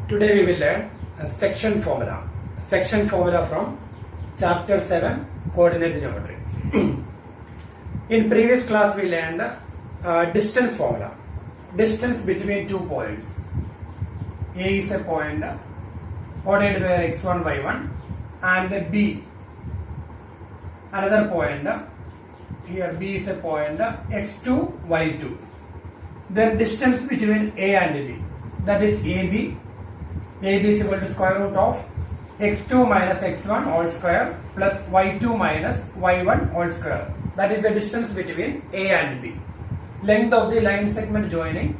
Today we will learn a section formula. Section formula from chapter 7 coordinate geometry. In previous class we learned distance formula. Distance between two points. A is a point ordered by x1, y1 and B another point. Here B is a point x2, y2. Then distance between A and B, that is AB. AB is equal to square root of x2 minus x1 all square plus y2 minus y1 all square. That is the distance between A and B. Length of the line segment joining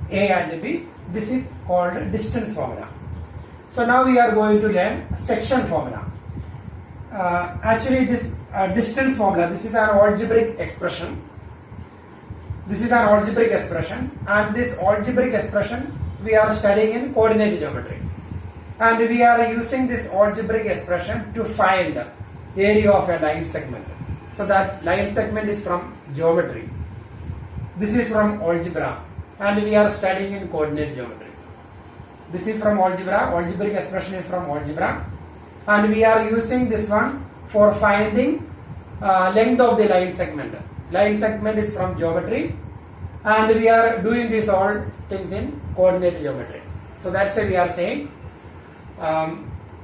A and B. This is called distance formula. So now we are going to learn section formula. Actually this distance formula, this is an algebraic expression. This is an algebraic expression, and this algebraic expression we are studying in coordinate geometry. And we are using this algebraic expression to find area of a line segment. So that line segment is from geometry. This is from algebra, and we are studying in coordinate geometry. This is from algebra, algebraic expression is from algebra, and we are using this one for finding length of the line segment. Line segment is from geometry, and we are doing these all things in coordinate geometry. So that's why we are saying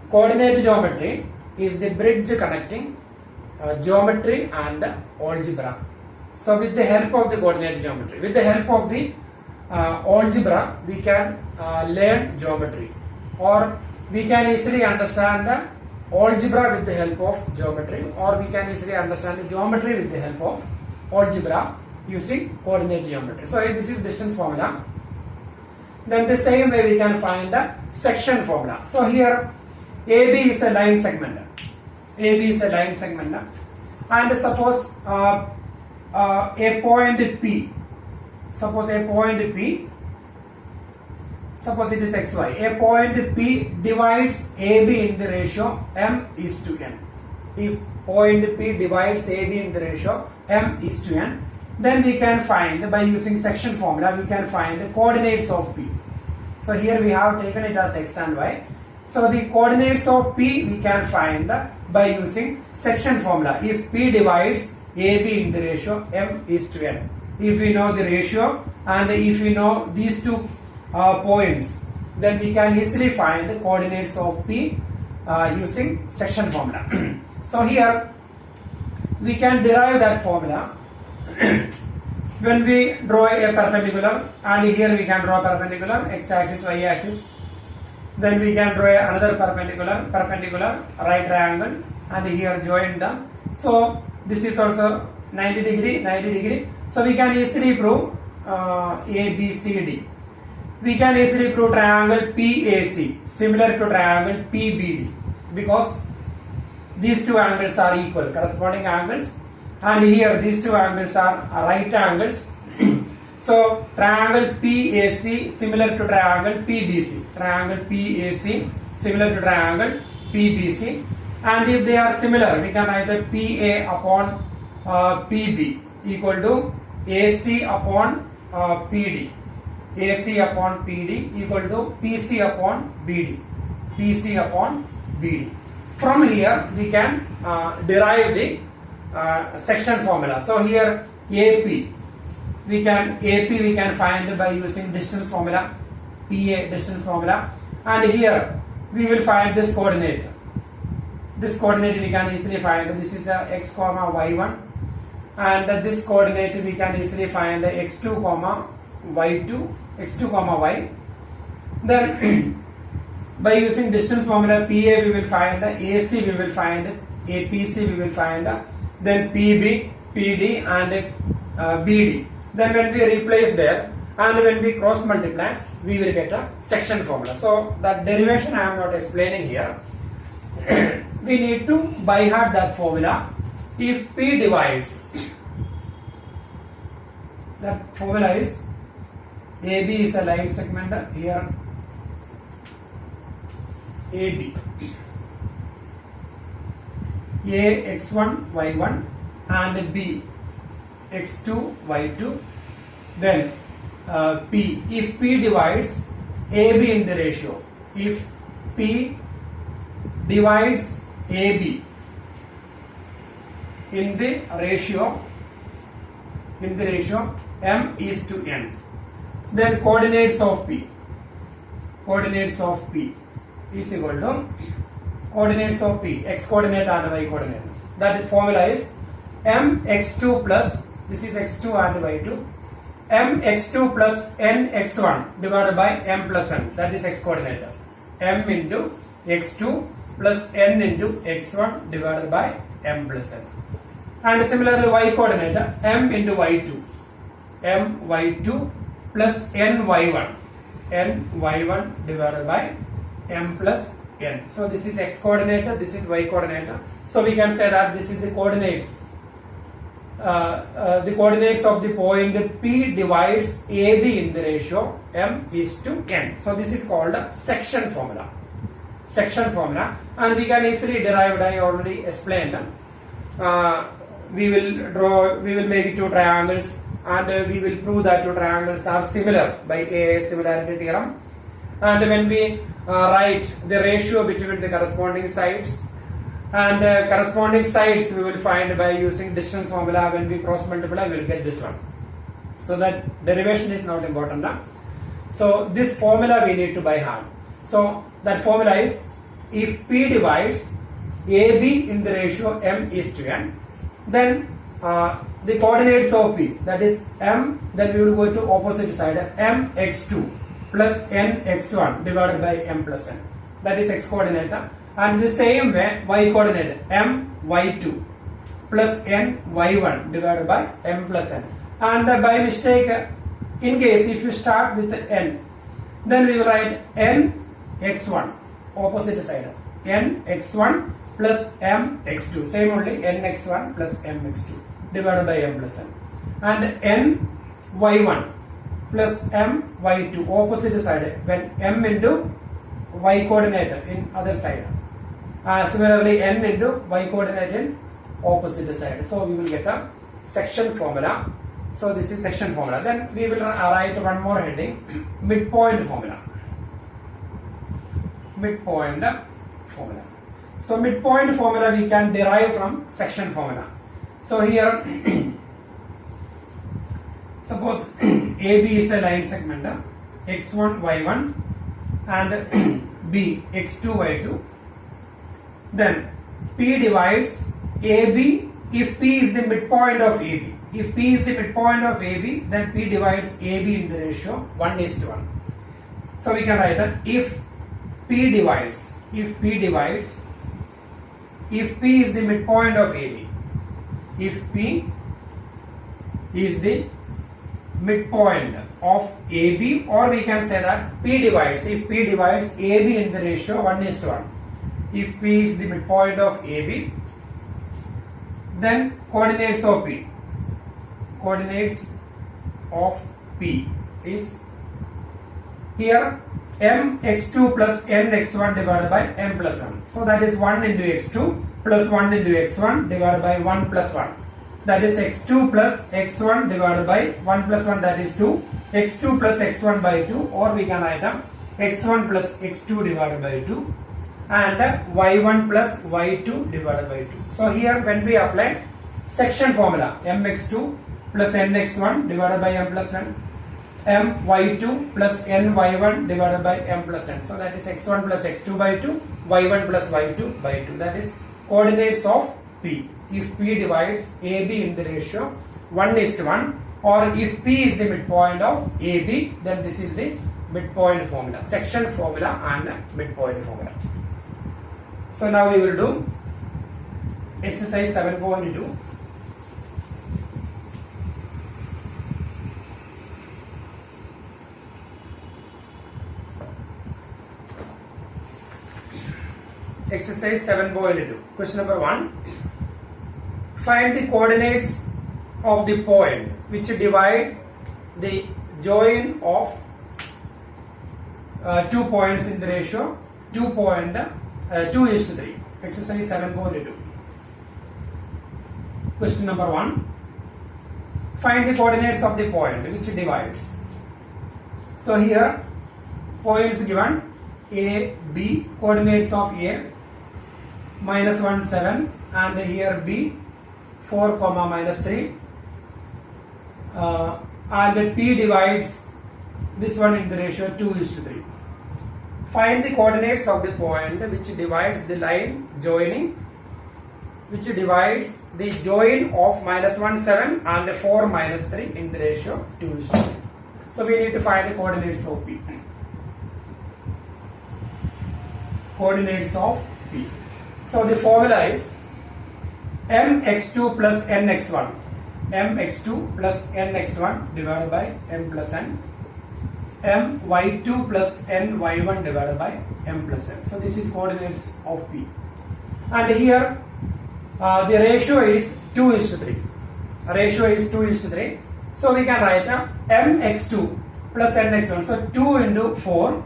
coordinate geometry is the bridge connecting geometry and algebra. So with the help of the coordinate geometry, with the help of the algebra, we can learn geometry, or we can easily understand algebra with the help of geometry, or we can easily understand geometry with the help of algebra using coordinate geometry. So this is distance formula. Then the same way we can find the section formula. So here AB is a line segment. AB is a line segment, and suppose a point P. Suppose a point P. Suppose it is xy. A point P divides AB in the ratio m:n. If point P divides AB in the ratio m:n, then we can find, by using section formula, we can find the coordinates of P. So here we have taken it as x and y. So the coordinates of P we can find by using section formula. If P divides AB in the ratio m:n. If we know the ratio and if we know these two points, then we can easily find the coordinates of P using section formula. So here we can derive that formula when we draw a perpendicular, and here we can draw perpendicular x-axis, y-axis. Then we can draw another perpendicular right triangle, and here join them. So this is also 90 degree. So we can easily prove ABCD. We can easily prove triangle PAC similar to triangle PBD, because these two angles are equal, corresponding angles, and here these two angles are right angles. So triangle PAC similar to triangle PBC. Triangle PAC similar to triangle PBC, and if they are similar, we can write a PA upon PB equal to AC upon PD. AC upon PD equal to PC upon BD. PC upon BD. From here we can derive the section formula. So here AP we can find by using distance formula, PA distance formula, and here we will find this coordinate. This coordinate we can easily find. This is x comma y1, and this coordinate we can easily find x2 comma y2, x2 comma y. Then by using distance formula, PA we will find, AC we will find, APC we will find, then PB, PD and BD. Then when we replace there and when we cross multiply, we will get a section formula. So that derivation I am not explaining here. We need to by heart that formula. If P divides, that formula is AB is a line segment here. AB A x1 y1 and B x2 y2, then P. If P divides AB in the ratio if P divides AB in the ratio m is to n, then coordinates of P is equal to coordinates of P, x coordinate and y coordinate. That formula is mx2 plus, this is x2 and y2, mx2 plus nx1 divided by m plus n, that is x coordinate. M into x2 plus n into x1 divided by m plus n. And similarly y coordinate, m into y2, my2 plus ny1 divided by m plus n. So this is x coordinate, this is y coordinate. So we can say that this is the coordinates. The coordinates of the point P divides AB in the ratio m is to n. So this is called a section formula. And we can easily derive it. I already explained. We will make two triangles, and we will prove that two triangles are similar by a similarity theorem. And when we write the ratio between the corresponding sides, and corresponding sides we will find by using distance formula. When we cross multiply, we will get this one. So that derivation is not important. So this formula we need to by heart. So that formula is, if P divides AB in the ratio m is to n, then the coordinates of P, that is m, then we will go to opposite side, mx2 plus nx1 divided by m plus n, that is x coordinate. And the same way y coordinate, my2 plus ny1 divided by m plus n. And by mistake, in case if you start with n, then we will write nx1 opposite side, nx1 plus mx2, same only nx1 plus mx2 divided by m plus n. And ny1 plus my2 opposite side, when m into y coordinate in other side. Similarly n into y coordinate in opposite side. So we will get a section formula. So this is section formula. Then we will write one more heading, midpoint formula. So midpoint formula we can derive from section formula. So here suppose AB is a line segment, x1 y1 and B x2 y2. Then P divides AB if P is the midpoint of AB. If P is the midpoint of AB, then P divides AB in the ratio 1 is to 1. So we can write that if P is the midpoint of AB, if P is the midpoint of AB, or we can say that P divides, if P divides AB in the ratio 1 is to 1. If P is the midpoint of AB, then coordinates of P is here mx2 plus nx1 divided by m plus 1. So that is 1 into x2 plus 1 into x1 divided by 1 plus 1. That is x2 plus x1 divided by 1 plus 1, that is 2. x2 plus x1 by 2, or we can write x1 plus x2 divided by 2 and y1 plus y2 divided by 2. So here when we apply section formula, mx2 plus nx1 divided by m plus n, my2 plus ny1 divided by m plus n. So that is x1 plus x2 by 2, y1 plus y2 by 2. That is coordinates of P. If P divides AB in the ratio 1 is to 1, or if P is the midpoint of AB, then this is the midpoint formula, section formula and midpoint formula. So now we will do exercise 7.2. Exercise 7.2. Question number 1. Find the coordinates of the point which divide the join of 2 points in the ratio 2 is to 3. Exercise 7.2. Question number 1. Find the coordinates of the point which divides. So here points given A, B, coordinates of A, minus 1, 7, and here B, 4, comma, minus 3, and P divides this one in the ratio 2:3. Find the coordinates of the point which divides the line joining, which divides the join of minus 1, 7 and 4, minus 3 in the ratio 2:3. So we need to find the coordinates of P. Coordinates of P. So the formula is mx2 plus nx1. mx2 plus nx1 divided by m plus n. my2 plus ny1 divided by m plus n. So this is coordinates of P. And here the ratio is 2:3. Ratio is 2:3. So we can write mx2 plus nx1. So 2 into 4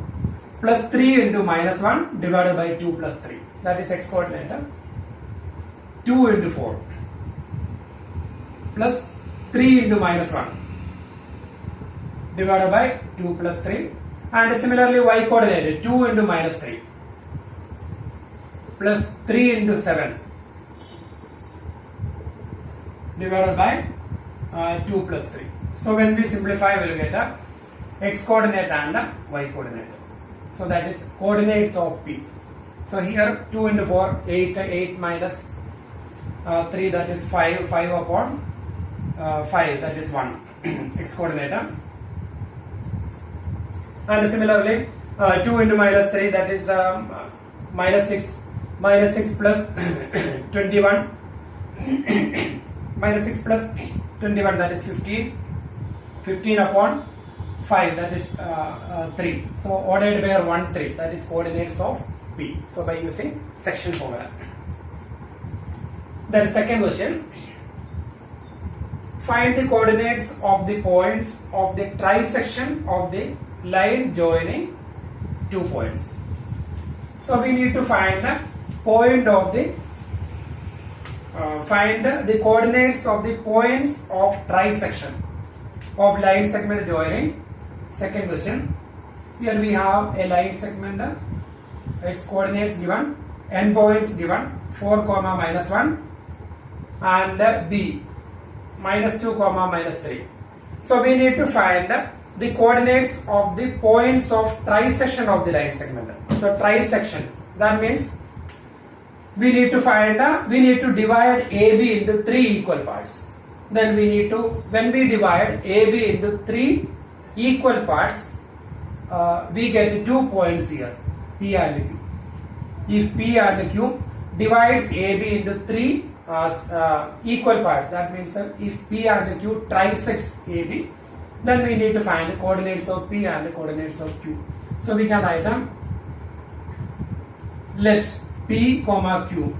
plus 3 into minus 1 divided by 2 plus 3. That is x coordinate. 2 into 4 plus 3 into minus 1 divided by 2 plus 3. And similarly y coordinate 2 into minus 3 plus 3 into 7 divided by 2 plus 3. So when we simplify, we will get a x coordinate and a y coordinate. So that is coordinates of P. So here 2 into 4, 8, 8 minus 3, that is 5, 5 upon 5, that is 1, x coordinate. And similarly 2 into minus 3, that is minus 6 plus 21, minus 6 plus 21, that is 15, 15 upon 5, that is 3. So ordered by 1, 3, that is coordinates of P. So by using section formula. Then second question. Find the coordinates of the points of the trisection of the line joining 2 points. So we need to find the point of the find the coordinates of the points of trisection of line segment joining. Second question. Here we have a line segment, its coordinates given, n points given, 4 comma minus 1 and B minus 2 comma minus 3. So we need to find the coordinates of the points of trisection of the line segment. So trisection, that means we need to find we need to divide AB into 3 equal parts. Then we need to, when we divide AB into 3 equal parts, we get 2 points here, P and Q. If P and Q divides AB into 3 equal parts, that means if P and Q trisects AB, then we need to find the coordinates of P and the coordinates of Q. So we can write them, let P comma Q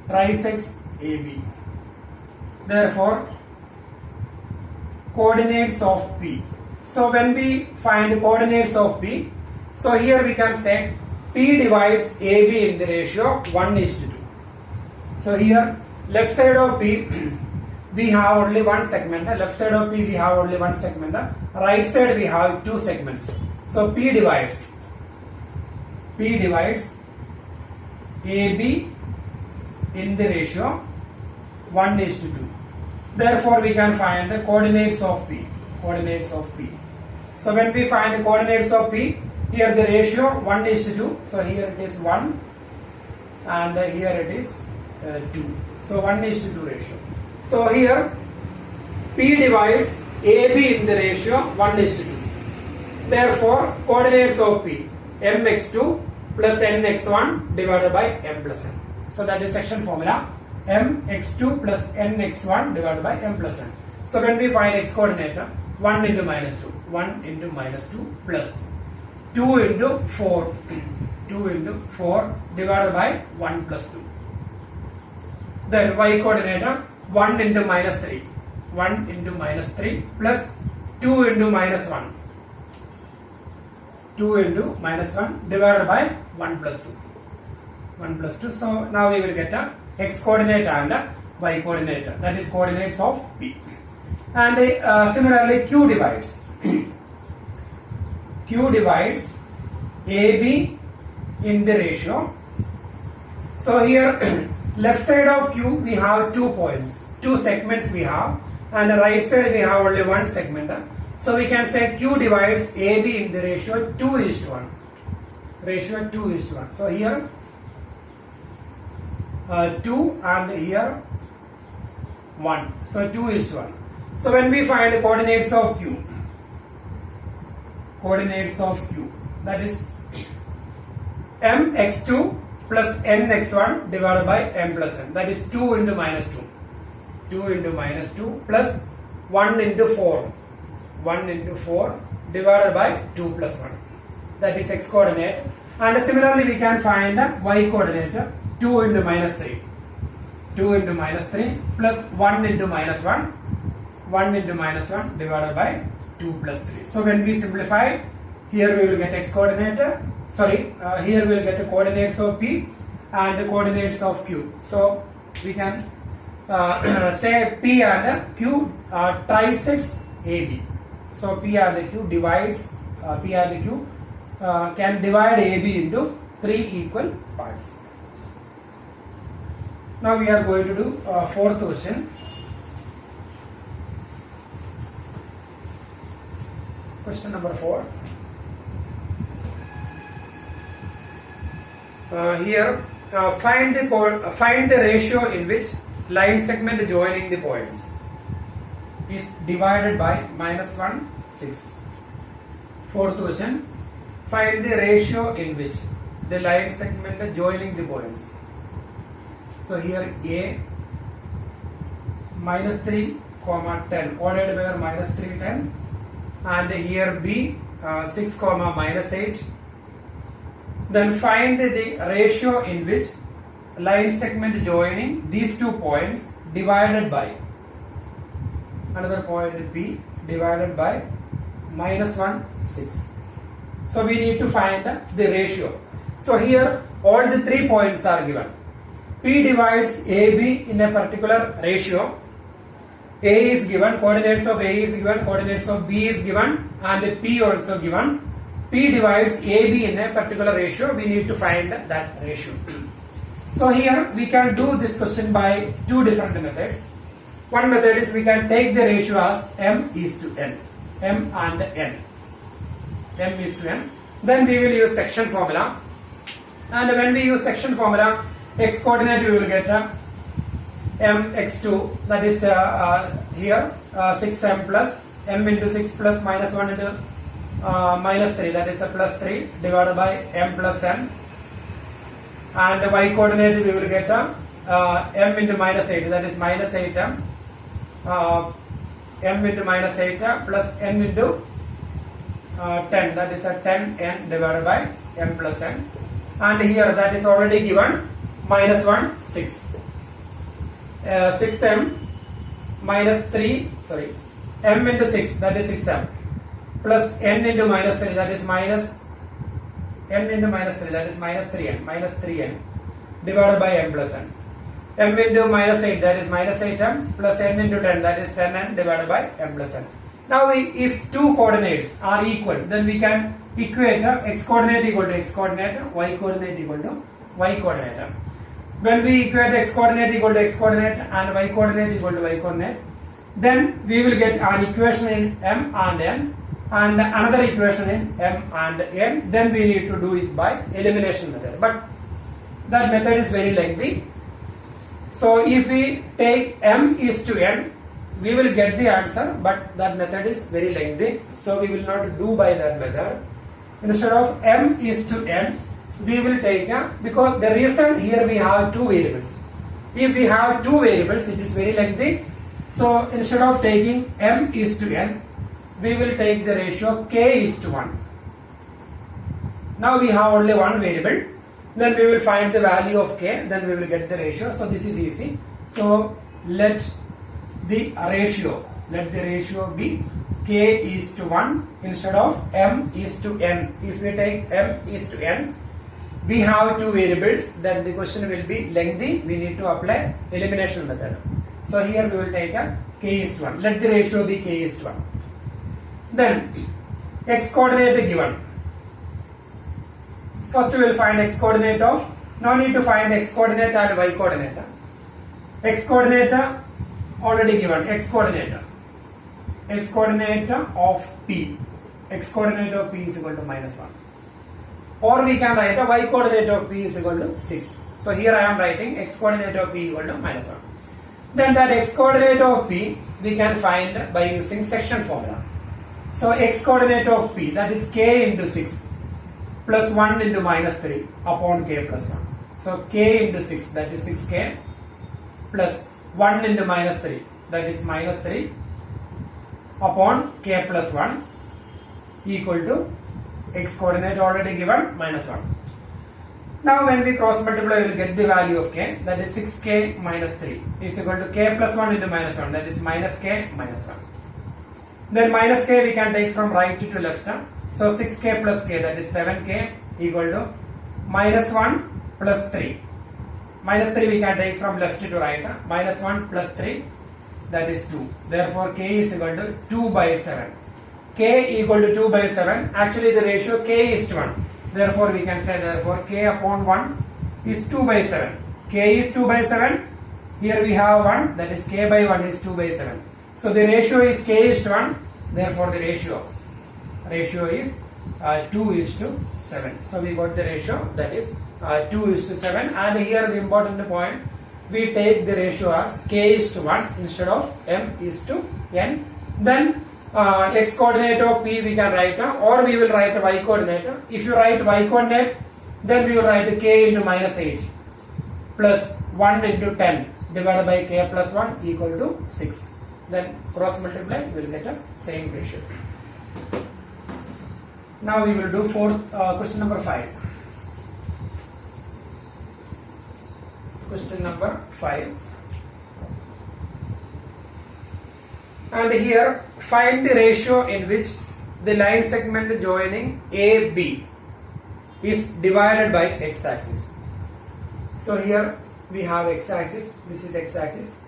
trisects AB. Therefore coordinates of P. So when we find the coordinates of P, so here we can say P divides AB in the ratio 1:2. So here left side of P we have only one segment, left side of P we have only one segment, right side we have 2 segments. So P divides AB in the ratio 1:2. Therefore we can find the coordinates of P. Coordinates of P. So when we find the coordinates of P, here the ratio 1:2. So here it is 1 and here it is 2. So 1:2 ratio. So here P divides AB in the ratio 1:2. Therefore coordinates of P, mx2 plus nx1 divided by m plus n. So that is section formula, mx2 plus nx1 divided by m plus n. So when we find x coordinate, 1 into minus 2, 1 into minus 2 plus 2 into 4, 2 into 4 divided by 1 plus 2. Then y coordinate, 1 into minus 3, 1 into minus 3 plus 2 into minus 1, 2 into minus 1 divided by 1 plus 2, 1 plus 2. So now we will get a x coordinate and a y coordinate, that is coordinates of P. And similarly Q divides Q divides AB in the ratio. So here left side of Q we have 2 points, 2 segments we have, and the right side we have only 1 segment. So we can say Q divides AB in the ratio 2:1. Ratio 2:1. So here 2 and here 1. So 2:1. So when we find the coordinates of Q, that is mx2 plus nx1 divided by m plus n, that is 2 into minus 2. 2 into minus 2 plus 1 into 4. 1 into 4 divided by 2 plus 1. That is x coordinate. And similarly we can find y coordinate. 2 into minus 3. 2 into minus 3 plus 1 into minus 1. 1 into minus 1 divided by 2 plus 3. So when we simplify, here we will get x coordinate. Here we will get the coordinates of P and the coordinates of Q. So we can say P and Q trisects AB. So P and Q divides P and Q can divide AB into 3 equal parts. Now we are going to do fourth question. Question number 4. Here find the ratio in which line segment joining the points is divided by -1, 6. Fourth question. Find the ratio in which the line segment joining the points. So here A -3, 10 ordered by -3, 10, and here B 6, -8. Then find the ratio in which line segment joining these 2 points divided by another point P divided by -1, 6. So we need to find the ratio. So here all the 3 points are given. P divides AB in a particular ratio. A is given, coordinates of A is given, coordinates of B is given, and P also given. P divides AB in a particular ratio. We need to find that ratio. So here we can do this question by 2 different methods. One method is we can take the ratio as m is to n. M and n. M is to n. Then we will use section formula. And when we use section formula, x coordinate we will get mx2, that is here 6m plus m into 6 plus -1 into -3, that is a plus 3 divided by m plus n. And the y coordinate we will get m into -8, that is -8m. M into -8 plus n into 10, that is a 10n divided by m plus n. And here that is already given, -1, 6. 6m minus 3, m into 6, that is 6m, plus n into -3, that is minus n into -3, that is -3n divided by m plus n. M into -8, that is -8m, plus n into 10, that is 10n divided by m plus n. Now if 2 coordinates are equal, then we can equate x coordinate equal to x coordinate, y coordinate equal to y coordinate. When we equate x coordinate equal to x coordinate and y coordinate equal to y coordinate, then we will get an equation in m and n and another equation in m and n. Then we need to do it by elimination method, but that method is very lengthy. So if we take m is to n, we will get the answer, but that method is very lengthy, so we will not do by that method. Instead of m is to n, we will take because the reason here we have 2 variables. If we have 2 variables, it is very lengthy. So instead of taking m is to n, we will take the ratio k is to 1. Now we have only 1 variable. Then we will find the value of k. Then we will get the ratio. So this is easy. So let the ratio be k is to 1 instead of m is to n. If we take m is to n, we have 2 variables, then the question will be lengthy. We need to apply elimination method. So here we will take a k is to 1. Let the ratio be k is to 1. Then x coordinate given. First we will find x coordinate of, no need to find x coordinate and y coordinate. X coordinate already given, x coordinate of p, x coordinate of p is equal to -1. Or we can write a y coordinate of p is equal to 6. So here I am writing x coordinate of p equal to -1. Then that x coordinate of p we can find by using section formula. So x coordinate of p, that is k into 6 plus 1 into -3 upon k plus 1. So k into 6, that is 6k, plus 1 into -3, that is -3 upon k plus 1 equal to x coordinate already given -1. Now when we cross multiply, we will get the value of k, that is 6k minus 3 is equal to k plus 1 into -1, that is minus k minus 1. Then minus k we can take from right to left. So 6k plus k, that is 7k equal to -1 plus 3. Minus 3 we can take from left to right. -1 plus 3, that is 2. Therefore k is equal to 2 by 7. K equal to 2 by 7. Actually the ratio k is to 1. Therefore we can say therefore k upon 1 is 2 by 7. K is 2 by 7. Here we have 1, that is k by 1 is 2 by 7. So the ratio is k is to 1. Therefore the ratio is 2 is to 7. So we got the ratio, that is 2 is to 7. And here the important point, we take the ratio as k is to 1 instead of m is to n. Then x coordinate of p we can write, or we will write a y coordinate. If you write y coordinate, then we will write k into -8 plus 1 into 10 divided by k plus 1 equal to 6. Then cross multiply, we will get a same ratio. Now we will do question number 5. Question number 5. And here find the ratio in which the line segment joining AB is divided by x-axis. So here we have x-axis, this is x-axis,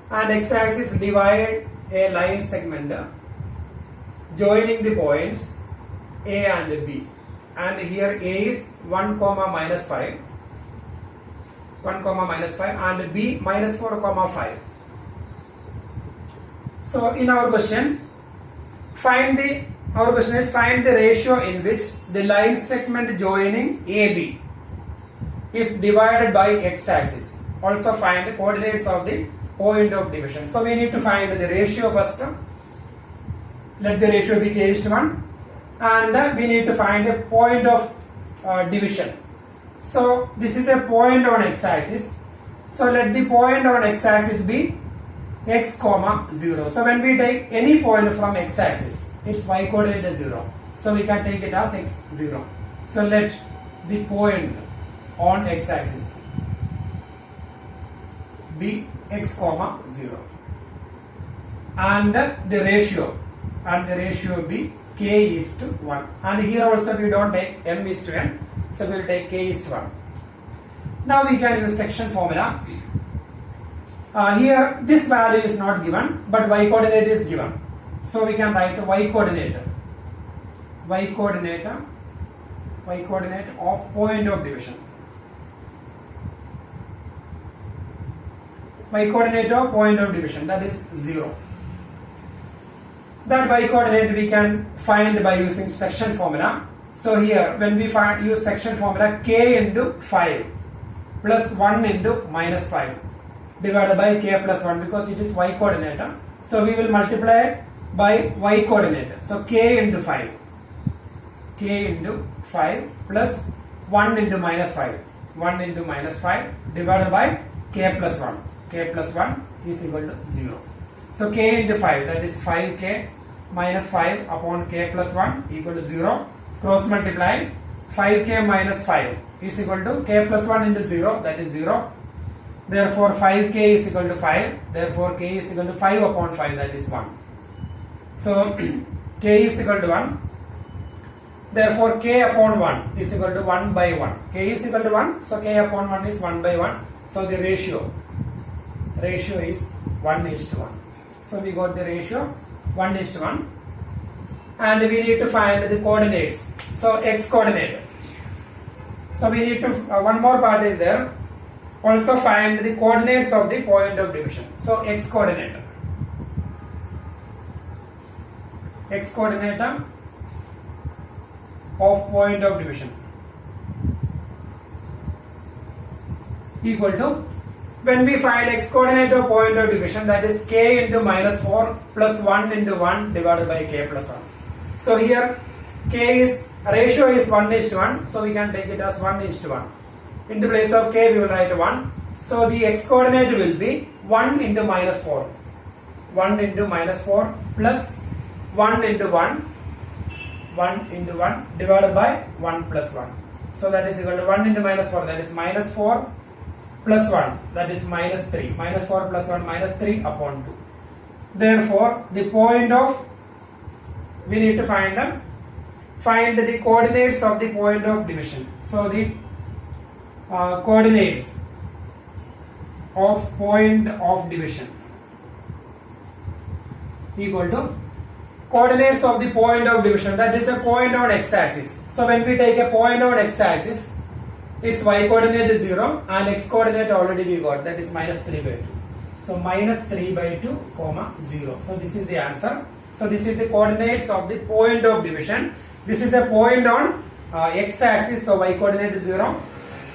and x-axis divide a line segment joining the points A and B, and here A is 1 comma minus 5, 1 comma minus 5, and B minus 4 comma 5. So in our question is find the ratio in which the line segment joining AB is divided by x-axis. Also find the coordinates of the point of division. So we need to find the ratio first. Let the ratio be k is to 1, and we need to find the point of division. So this is a point on x-axis. So let the point on x-axis be x comma 0. So when we take any point from x-axis, its y coordinate is 0. So we can take it as x0. So let the point on x-axis be x comma 0, and the ratio be k is to 1. And here also we don't take m is to n, so we will take k is to 1. Now we can use section formula. Here this value is not given, but y coordinate is given. So we can write y coordinate of point of division. Y coordinate of point of division, that is 0. That y coordinate we can find by using section formula. So here when we use section formula, k into 5 plus 1 into minus 5 divided by k plus 1, because it is y coordinate. So we will multiply by y coordinate. So k into 5 plus 1 into minus 5 divided by k plus 1. K plus 1 is equal to 0. So k into 5, that is 5k minus 5 upon k plus 1 equal to 0. Cross multiply, 5k minus 5 is equal to k plus 1 into 0, that is 0. Therefore 5k is equal to 5. Therefore k is equal to 5 upon 5, that is 1. So k is equal to 1. Therefore k upon 1 is equal to 1 by 1. K is equal to 1. So k upon 1 is 1 by 1. So the ratio is 1 is to 1. So we got the ratio 1 is to 1. and we need to find the coordinates. So x coordinate. So we need to one more part is there. Also find the coordinates of the point of division. So x coordinate. X coordinate of point of division equal to, when we find x coordinate of point of division, that is k into minus 4 plus 1 into 1 divided by k plus 1. So here k is ratio is 1:1, so we can take it as 1:1. In the place of k we will write 1. So the x coordinate will be 1 into minus 4. 1 into minus 4 plus 1 into 1. 1 into 1 divided by 1 plus 1. So that is equal to 1 into minus 4, that is minus 4 plus 1, that is minus 3. Minus 4 plus 1, minus 3 upon 2. Therefore, the point of, we need to find the coordinates of the point of division. So the coordinates of point of division equal to coordinates of the point of division, that is a point on x-axis. So when we take a point on x-axis, its y coordinate is 0 and x coordinate already we got, that is minus 3 by 2. So minus 3 by 2 comma 0. So this is the answer. So this is the coordinates of the point of division. This is a point on x-axis, so y coordinate is 0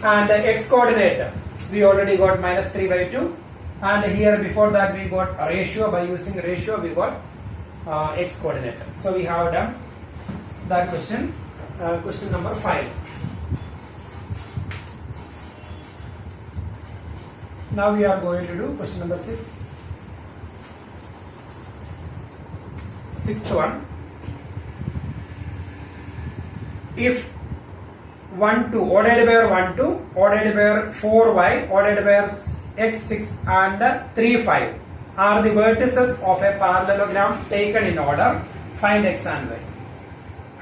and x coordinate we already got minus 3 by 2, and here before that we got a ratio. By using ratio we got x coordinate. So we have done that question. Question number 5. Now we are going to do question number 6. Sixth one. If 1 2 odd pair 1 2 odd pair 4y odd pair x6 and 3 5 are the vertices of a parallelogram taken in order, find x and y.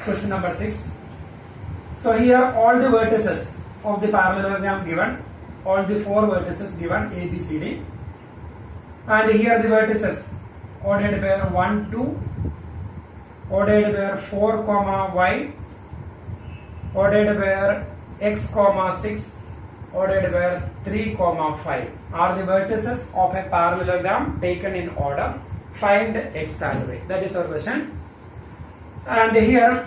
Question number 6. So here all the vertices of the parallelogram given, all the 4 vertices given a, b, c, d, and here the vertices odd pair 1 2 odd pair 4 comma y odd pair x comma 6 odd pair 3 comma 5 are the vertices of a parallelogram taken in order, find x and y. That is our question. And here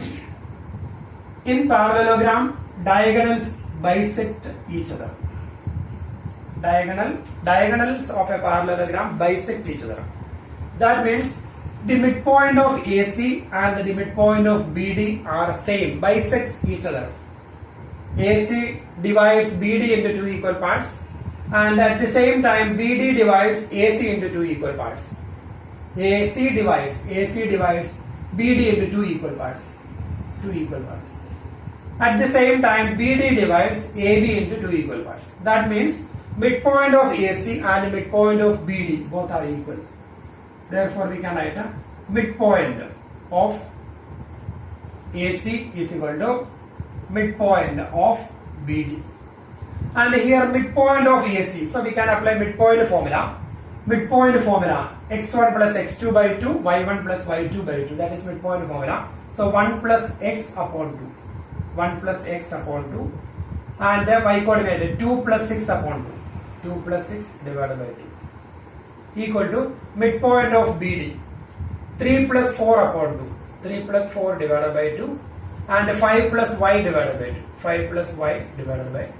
in parallelogram diagonals bisect each other. Diagonals of a parallelogram bisect each other. That means the midpoint of AC and the midpoint of BD are same, bisects each other. AC divides BD into 2 equal parts, and at the same time BD divides AC into 2 equal parts. AC divides BD into 2 equal parts. At the same time BD divides AB into 2 equal parts. That means midpoint of AC and midpoint of BD both are equal. Therefore we can write a midpoint of AC is equal to midpoint of BD. And here midpoint of AC, so we can apply midpoint formula. Midpoint formula, x1 plus x2 by 2, y1 plus y2 by 2, that is midpoint formula. So 1 plus x upon 2, 1 plus x upon 2, and the y coordinate 2 plus 6 upon 2, 2 plus 6 divided by 2 equal to midpoint of BD, 3 plus 4 upon 2, 3 plus 4 divided by 2, and 5 plus y divided by 2, 5 plus y divided by 2.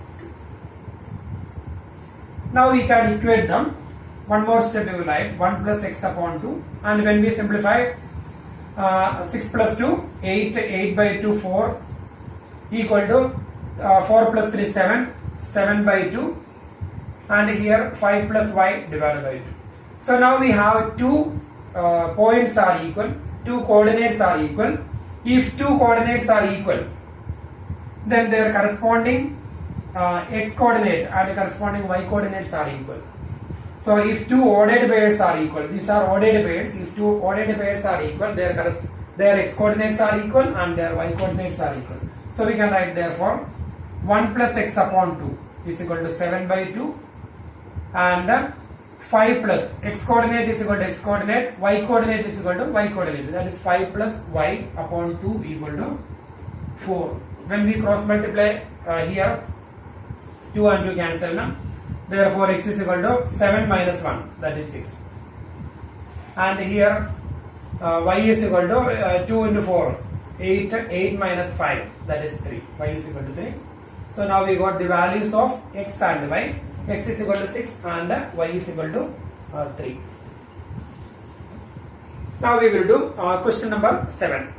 Now we can equate them. One more step we will write 1 plus x upon 2, and when we simplify 6 plus 2, 8, 8 by 2, 4 equal to 4 plus 3, 7, 7 by 2, and here 5 plus y divided by 2. So now we have two points are equal, two coordinates are equal. If two coordinates are equal, then their corresponding x coordinate and corresponding y coordinates are equal. So if two ordered pairs are equal, these are ordered pairs. If two ordered pairs are equal, their x coordinates are equal and their y coordinates are equal. So we can write therefore 1 plus x upon 2 is equal to 7 by 2, and 5 plus x coordinate is equal to x coordinate, y coordinate is equal to y coordinate. That is 5 plus y upon 2 equal to 4. When we cross multiply here, 2 and 2 cancel now. Therefore, x is equal to 7 minus 1, that is 6. And here y is equal to 2 into 4, 8 minus 5, that is 3. Y is equal to 3. So now we got the values of x and y. X is equal to 6 and y is equal to 3. Now we will do question number 7.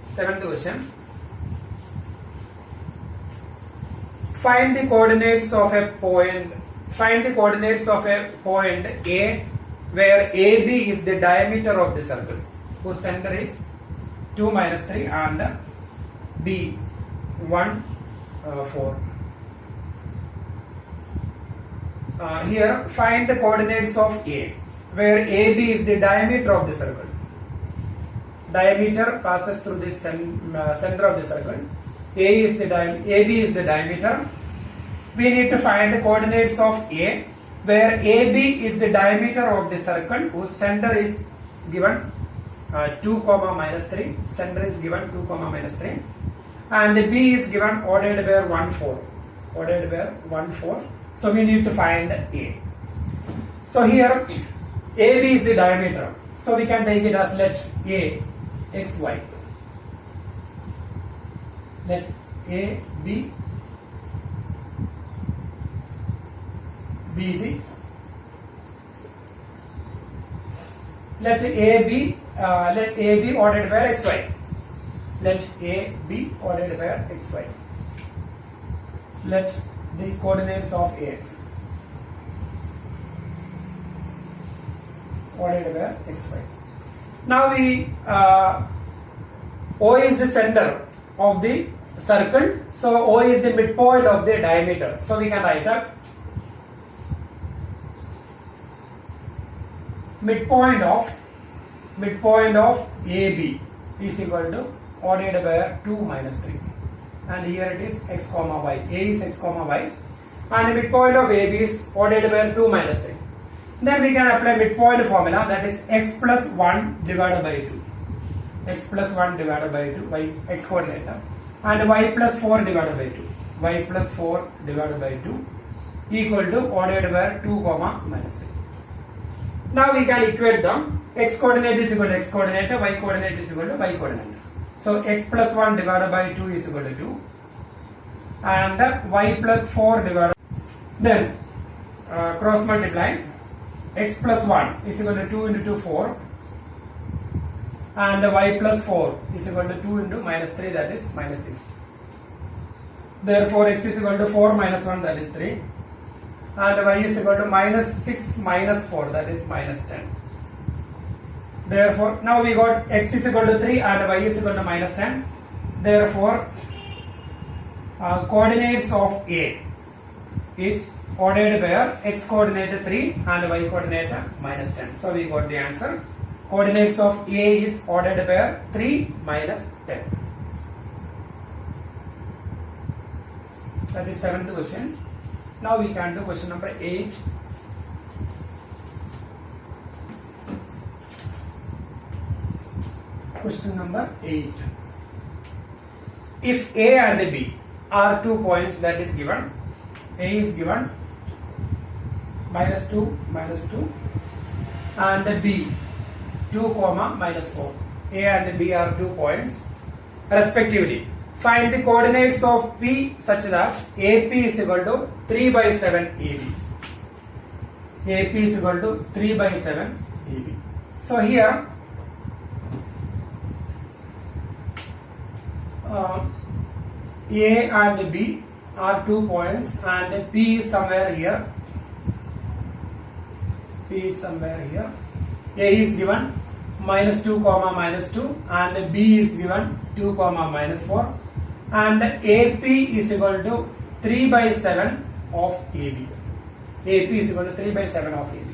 Seventh question. Find the coordinates of a point. Find the coordinates of a point A where AB is the diameter of the circle, whose center is 2 minus 3 and B 1 4. Here find the coordinates of A where AB is the diameter of the circle. Diameter passes through the center of the circle. AB is the diameter. We need to find the coordinates of A where AB is the diameter of the circle whose center is given 2 comma minus 3. Center is given 2 comma minus 3 and B is given ordered where 1 4. Ordered where 1 4. So we need to find A. So here AB is the diameter. So we can take it as let A xy. Let A be the let A be ordered where xy. Let A be ordered where xy. Let the coordinates of A ordered where xy. Now we O is the center of the circle, so O is the midpoint of the diameter. So we can write up midpoint of AB is equal to ordered by 2 minus 3, and here it is x comma y. A is x comma y and the midpoint of AB is ordered by 2 minus 3. Then we can apply midpoint formula, that is x plus 1 divided by 2. X plus 1 divided by 2 by x coordinate and y plus 4 divided by 2. Y plus 4 divided by 2 equal to ordered by 2 comma minus 3. Now we can equate them. X coordinate is equal to x coordinate, y coordinate is equal to y coordinate. So x plus 1 divided by 2 is equal to 2 and y plus 4 divided. Then cross multiply. X plus 1 is equal to 2 into 2 4 and y plus 4 is equal to 2 into minus 3, that is minus 6. Therefore x is equal to 4 minus 1, that is 3, and y is equal to minus 6 minus 4, that is minus 10. Therefore now we got x is equal to 3 and y is equal to minus 10. Therefore coordinates of A is ordered where x coordinate 3 and y coordinate minus 10. So we got the answer. Coordinates of A is ordered where 3 minus 10. That is 7th question. Now we can do question number 8. Question number 8. If A and B are 2 points, that is given. A is given minus 2 and B 2 comma minus 4. A and B are 2 points respectively. Find the coordinates of P such that AP is equal to 3 by 7 AB. AP is equal to 3 by 7 AB. So here A and B are 2 points and P is somewhere here. P is somewhere here. A is given minus 2 comma minus 2 and B is given 2 comma minus 4 and AP is equal to 3 by 7 of AB. AP is equal to 3 by 7 of AB.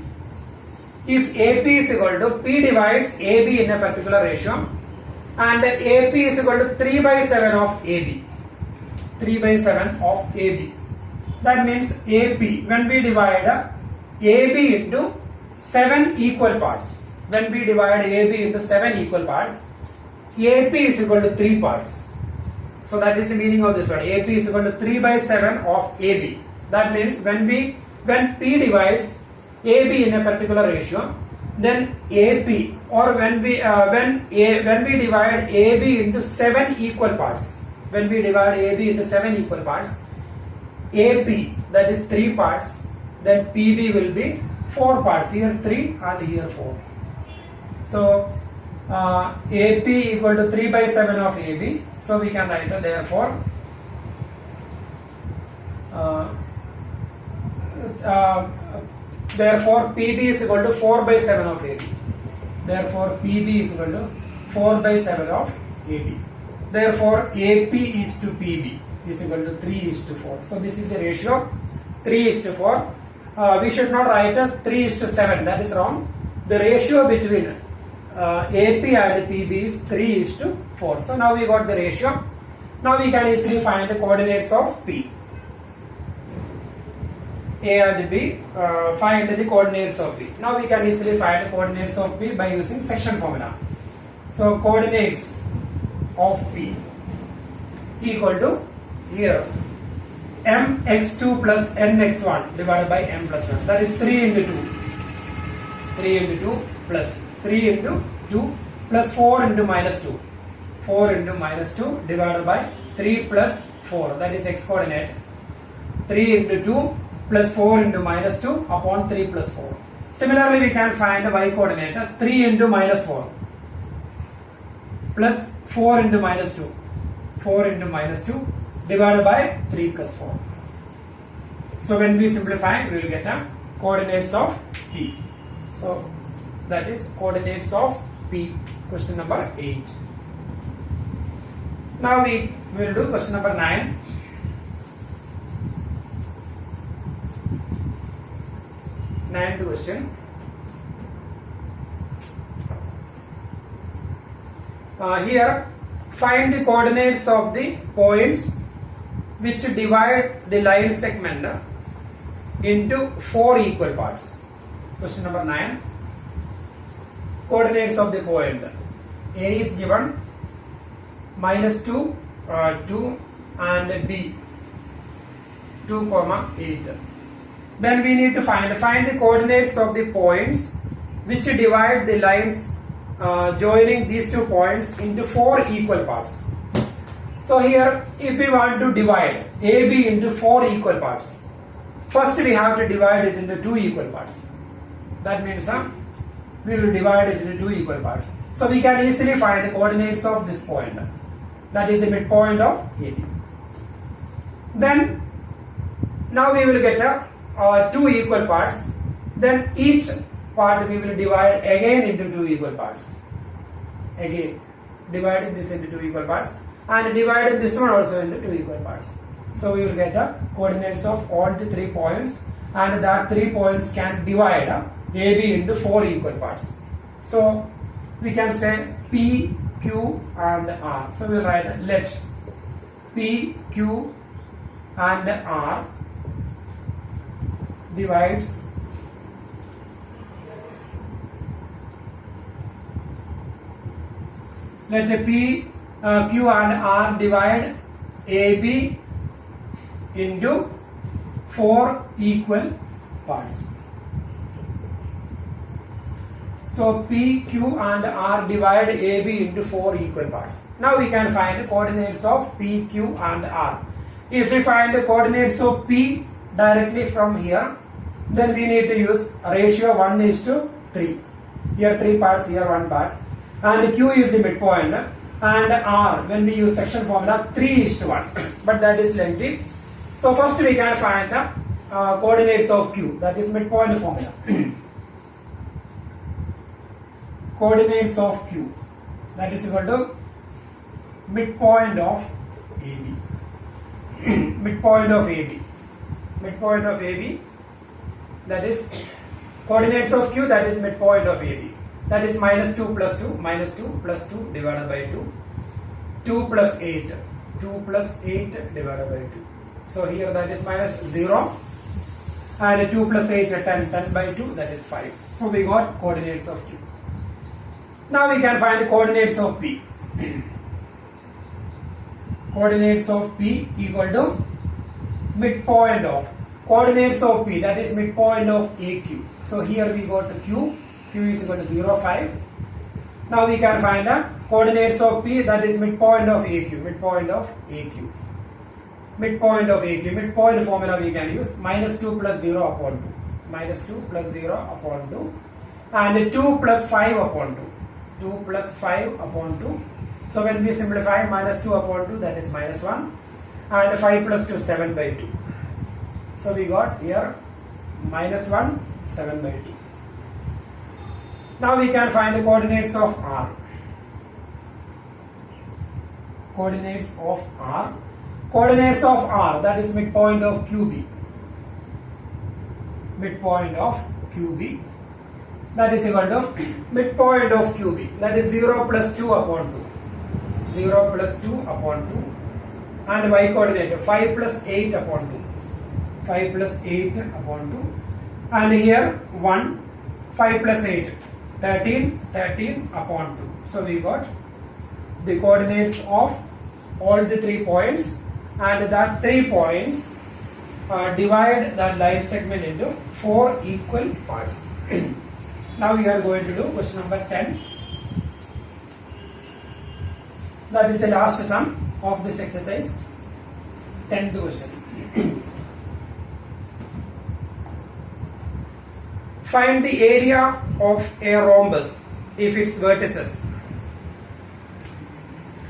If AP is equal to P divides AB in a particular ratio, and AP is equal to 3 by 7 of AB. 3 by 7 of AB. That means AP, when we divide AB into 7 equal parts, when we divide AB into 7 equal parts, AP is equal to 3 parts. So that is the meaning of this one. AP is equal to 3 by 7 of AB. That means when P divides AB in a particular ratio, then AP, or when we divide AB into 7 equal parts, when we divide AB into 7 equal parts, AP, that is 3 parts, then PB will be 4 parts, here 3 and here 4. So AP equal to 3 by 7 of AB. So we can write it, therefore therefore PB is equal to 4 by 7 of AB. Therefore PB is equal to 4 by 7 of AB. Therefore AP is to PB is equal to 3 is to 4. So this is the ratio, 3 is to 4. We should not write as 3 is to 7, that is wrong. The ratio between AP and PB is 3 is to 4. So now we got the ratio. Now we can easily find the coordinates of P. A and B, find the coordinates of P. Now we can easily find the coordinates of P by using section formula. So coordinates of P equal to, here, mx2 plus nx1 divided by m plus 1. That is 3 into 2. 3 into 2 plus 3 into 2 plus 4 into minus 2. 4 into minus 2 divided by 3 plus 4. That is x coordinate. 3 into 2 plus 4 into minus 2 upon 3 plus 4. Similarly, we can find y coordinate, 3 into minus 4 plus 4 into minus 2. 4 into minus 2 divided by 3 plus 4. So when we simplify, we will get a coordinates of P. So that is coordinates of P, question number 8. Now we will do question number 9. Ninth question. Here, find the coordinates of the points which divide the line segment into 4 equal parts. Question number 9. Coordinates of the point. A is given minus 2, 2 and B 2, 8. Then we need to find the coordinates of the points which divide the lines joining these 2 points into 4 equal parts. So here, if we want to divide AB into 4 equal parts, first we have to divide it into 2 equal parts. That means we will divide it into 2 equal parts. So we can easily find the coordinates of this point. That is the midpoint of AB. Then now we will get 2 equal parts. Then each part we will divide again into 2 equal parts. Again, dividing this into 2 equal parts and dividing this one also into 2 equal parts. So we will get coordinates of all the 3 points, and that 3 points can divide AB into 4 equal parts. So we can say P, Q and R. So we will write let P, Q and R divides let P, Q and R divide AB into 4 equal parts. So P, Q and R divide AB into 4 equal parts. Now we can find the coordinates of P, Q and R. If we find the coordinates of P directly from here, then we need to use a ratio 1:3. Here 3 parts, here 1 part. And Q is the midpoint. And R, when we use section formula, 3:1. But that is lengthy. So first we can find the coordinates of Q. That is midpoint formula. Coordinates of Q. That is equal to midpoint of AB. Midpoint of AB. Midpoint of AB. That is coordinates of Q. That is midpoint of AB. That is minus 2 plus 2, minus 2 plus 2 divided by 2. 2 plus 8, 2 plus 8 divided by 2. So here that is minus 0. And 2 plus 8, 10, 10 by 2, that is 5. So we got coordinates of Q. Now we can find the coordinates of P. Coordinates of P equal to midpoint of coordinates of P, that is midpoint of AQ. So here we got Q, Q is equal to 0, 5. Now we can find the coordinates of P, that is midpoint of AQ, midpoint of AQ. Midpoint of AQ, midpoint formula we can use minus 2 plus 0 upon 2. Minus 2 plus 0 upon 2. And 2 plus 5 upon 2. 2 plus 5 upon 2. So when we simplify minus 2 upon 2, that is minus 1. And 5 plus 2, 7 by 2. So we got here minus 1, 7 by 2. Now we can find the coordinates of R. Coordinates of R. Coordinates of R, that is midpoint of QB. Midpoint of QB. That is equal to midpoint of QB. That is 0 plus 2 upon 2. 0 plus 2 upon 2. And y coordinate 5 plus 8 upon 2. 5 plus 8 upon 2. And here 1. 5 plus 8. 13. 13 upon 2. So we got the coordinates of all the 3 points. And that 3 points divide that line segment into 4 equal parts. Now we are going to do question number 10. That is the last sum of this exercise. 10th question. Find the area of a rhombus if its vertices.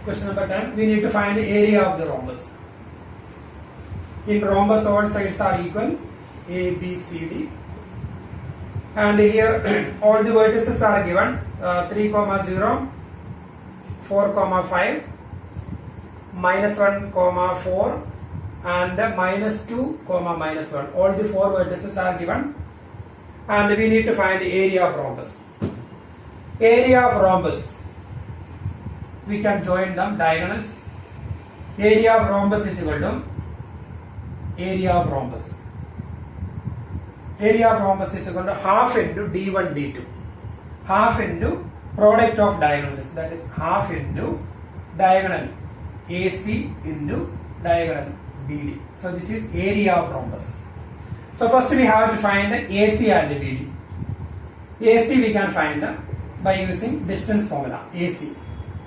Question number 10. We need to find the area of the rhombus. In rhombus, all sides are equal, A, B, C, D. And here all the vertices are given 3, 0, 4, 5, minus 1, 4, and minus 2, minus 1. All the 4 vertices are given. And we need to find the area of rhombus. Area of rhombus. We can join them diagonals. Area of rhombus is equal to area of rhombus. Area of rhombus is equal to half into D1 D2. Half into product of diagonals. That is half into diagonal AC into diagonal BD. So this is area of rhombus. So first we have to find AC and BD. AC we can find by using distance formula. AC.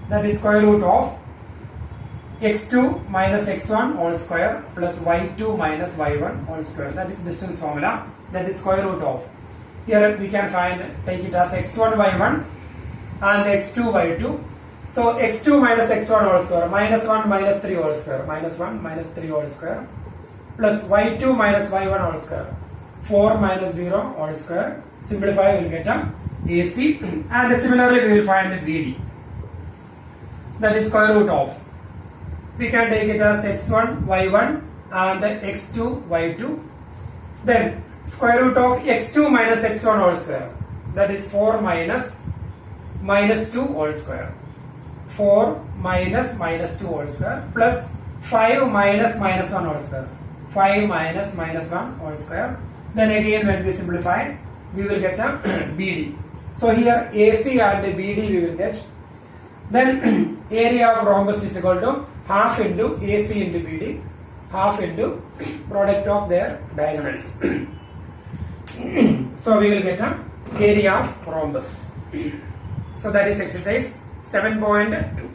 That is square root of x2 minus x1 whole square plus y2 minus y1 whole square. That is distance formula. That is square root of. Here we can find, take it as x1 y1 and x2 y2. So x2 minus x1 whole square, minus 1 minus 3 whole square, minus 1 minus 3 whole square, plus y2 minus y1 whole square, 4 minus 0 whole square. Simplify, we will get a AC. And similarly we will find BD. That is square root of. We can take it as x1 y1 and x2 y2. Then square root of x2 minus x1 whole square. That is 4 minus 2 whole square. 4 minus 2 whole square plus 5 minus 1 whole square. 5 minus 1 whole square. Then again when we simplify, we will get a BD. So here AC and BD we will get. Then area of rhombus is equal to half into AC into BD, half into product of their diagonals. So we will get a area of rhombus. So that is exercise 7.2.